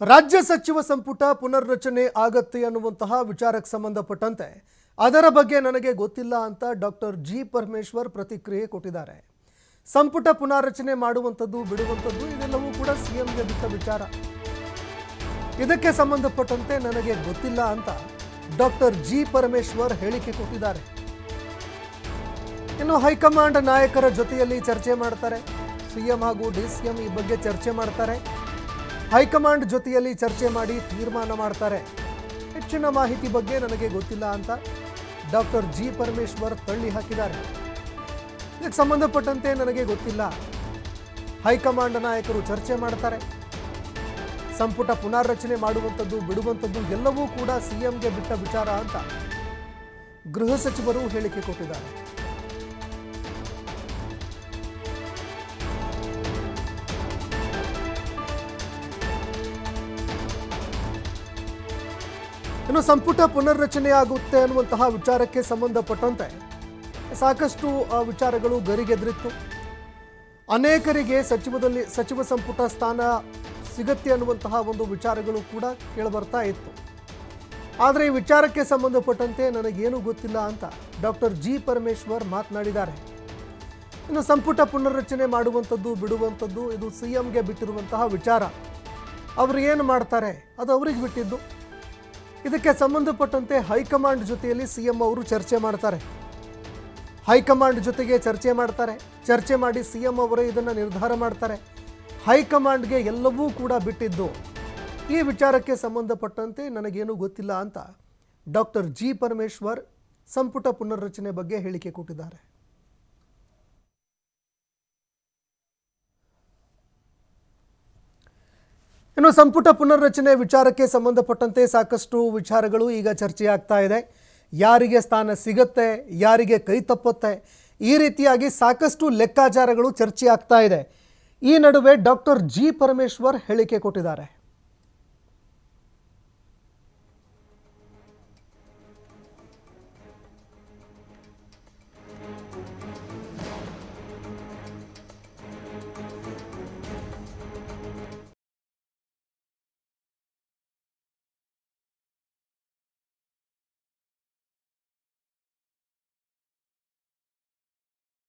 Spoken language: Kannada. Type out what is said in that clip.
ರಾಜ್ಯ ಸಚಿವ ಸಂಪುಟ ಪುನರ್ರಚನೆ ಆಗತ್ತೆ ಅನ್ನುವಂತಹ ವಿಚಾರಕ್ಕೆ ಸಂಬಂಧಪಟ್ಟಂತೆ ಅದರ ಬಗ್ಗೆ ನನಗೆ ಗೊತ್ತಿಲ್ಲ ಅಂತ ಡಾಕ್ಟರ್ ಜಿ ಪರಮೇಶ್ವರ್ ಪ್ರತಿಕ್ರಿಯೆ ಕೊಟ್ಟಿದ್ದಾರೆ. ಸಂಪುಟ ಪುನರ್ರಚನೆ ಮಾಡುವಂಥದ್ದು ಬಿಡುವಂಥದ್ದು ಇದೆಲ್ಲವೂ ಕೂಡ ಸಿಎಂಗೆ ಬಿಟ್ಟ ವಿಚಾರ. ಇದಕ್ಕೆ ಸಂಬಂಧಪಟ್ಟಂತೆ ನನಗೆ ಗೊತ್ತಿಲ್ಲ ಅಂತ ಡಾಕ್ಟರ್ ಜಿ ಪರಮೇಶ್ವರ್ ಹೇಳಿಕೆ ಕೊಟ್ಟಿದ್ದಾರೆ. ಇನ್ನು ಹೈಕಮಾಂಡ್ ನಾಯಕರ ಜೊತೆಯಲ್ಲಿ ಚರ್ಚೆ ಮಾಡ್ತಾರೆ. ಸಿಎಂ ಹಾಗೂ ಡಿಸಿಎಂ ಈ ಬಗ್ಗೆ ಚರ್ಚೆ ಮಾಡ್ತಾರೆ. ಹೈಕಮಾಂಡ್ ಜೊತೆಯಲ್ಲಿ ಚರ್ಚೆ ಮಾಡಿ ತೀರ್ಮಾನ ಮಾಡ್ತಾರೆ. ಹೆಚ್ಚಿನ ಮಾಹಿತಿ ಬಗ್ಗೆ ನನಗೆ ಗೊತ್ತಿಲ್ಲ ಅಂತ ಡಾಕ್ಟರ್ ಜಿ ಪರಮೇಶ್ವರ್ ತಳ್ಳಿ ಹಾಕಿದ್ದಾರೆ. ಇದಕ್ಕೆ ಸಂಬಂಧಪಟ್ಟಂತೆ ನನಗೆ ಗೊತ್ತಿಲ್ಲ. ಹೈಕಮಾಂಡ್ ನಾಯಕರು ಚರ್ಚೆ ಮಾಡ್ತಾರೆ. ಸಂಪುಟ ಪುನರ್ರಚನೆ ಮಾಡುವಂಥದ್ದು ಬಿಡುವಂಥದ್ದು ಎಲ್ಲವೂ ಕೂಡ ಸಿಎಂಗೆ ಬಿಟ್ಟ ವಿಚಾರ ಅಂತ ಗೃಹ ಸಚಿವರು ಹೇಳಿಕೆ ಕೊಟ್ಟಿದ್ದಾರೆ. ಇನ್ನು ಸಂಪುಟ ಪುನರ್ರಚನೆ ಆಗುತ್ತೆ ಅನ್ನುವಂತಹ ವಿಚಾರಕ್ಕೆ ಸಂಬಂಧಪಟ್ಟಂತೆ ಸಾಕಷ್ಟು ವಿಚಾರಗಳು ಗರಿಗೆದರಿತ್ತು. ಅನೇಕರಿಗೆ ಸಚಿವ ಸಂಪುಟ ಸ್ಥಾನ ಸಿಗತ್ತೆ ಅನ್ನುವಂತಹ ಒಂದು ವಿಚಾರಗಳು ಕೂಡ ಕೇಳಿಬರ್ತಾ ಇತ್ತು. ಆದರೆ ಈ ವಿಚಾರಕ್ಕೆ ಸಂಬಂಧಪಟ್ಟಂತೆ ನನಗೇನು ಗೊತ್ತಿಲ್ಲ ಅಂತ ಡಾಕ್ಟರ್ ಜಿ ಪರಮೇಶ್ವರ್ ಮಾತನಾಡಿದ್ದಾರೆ. ಇನ್ನು ಸಂಪುಟ ಪುನರ್ರಚನೆ ಮಾಡುವಂಥದ್ದು ಬಿಡುವಂಥದ್ದು ಇದು ಸಿಎಂಗೆ ಬಿಟ್ಟಿರುವಂತಹ ವಿಚಾರ. ಅವರು ಏನು ಮಾಡ್ತಾರೆ ಅದು ಅವರಿಗೆ ಬಿಟ್ಟಿದ್ದು. ಇದಕ್ಕೆ ಸಂಬಂಧಪಟ್ಟಂತೆ ಹೈಕಮಾಂಡ್ ಜೊತೆಯಲ್ಲಿ ಸಿಎಂ ಅವರು ಚರ್ಚೆ ಮಾಡ್ತಾರೆ. ಹೈಕಮಾಂಡ್ ಜೊತೆಗೆ ಚರ್ಚೆ ಮಾಡಿ ಸಿಎಂ ಅವರೇ ಇದನ್ನು ನಿರ್ಧಾರ ಮಾಡ್ತಾರೆ. ಹೈಕಮಾಂಡ್ಗೆ ಎಲ್ಲವೂ ಕೂಡ ಬಿಟ್ಟಿದ್ದು. ಈ ವಿಚಾರಕ್ಕೆ ಸಂಬಂಧಪಟ್ಟಂತೆ ನನಗೇನೂ ಗೊತ್ತಿಲ್ಲ ಅಂತ ಡಾಕ್ಟರ್ ಜಿ ಪರಮೇಶ್ವರ್ ಸಂಪುಟ ಪುನರ್ರಚನೆ ಬಗ್ಗೆ ಹೇಳಿಕೆ ಕೊಟ್ಟಿದ್ದಾರೆ. ಇನ್ನು ಸಂಪುಟ ಪುನರ್ರಚನೆ ವಿಚಾರಕ್ಕೆ ಸಂಬಂಧಪಟ್ಟಂತೆ ಸಾಕಷ್ಟು ವಿಚಾರಗಳು ಈಗ ಚರ್ಚೆ ಆಗ್ತಾ ಇದೆ. ಯಾರಿಗೆ ಸ್ಥಾನ ಸಿಗುತ್ತೆ, ಯಾರಿಗೆ ಕೈ ತಪ್ಪುತ್ತೆ, ಈ ರೀತಿಯಾಗಿ ಸಾಕಷ್ಟು ಲೆಕ್ಕಾಚಾರಗಳು ಚರ್ಚೆ ಆಗ್ತಾ ಇದೆ. ಈ ನಡುವೆ ಡಾಕ್ಟರ್ ಜಿ ಪರಮೇಶ್ವರ್ ಹೇಳಿಕೆ ಕೊಟ್ಟಿದ್ದಾರೆ.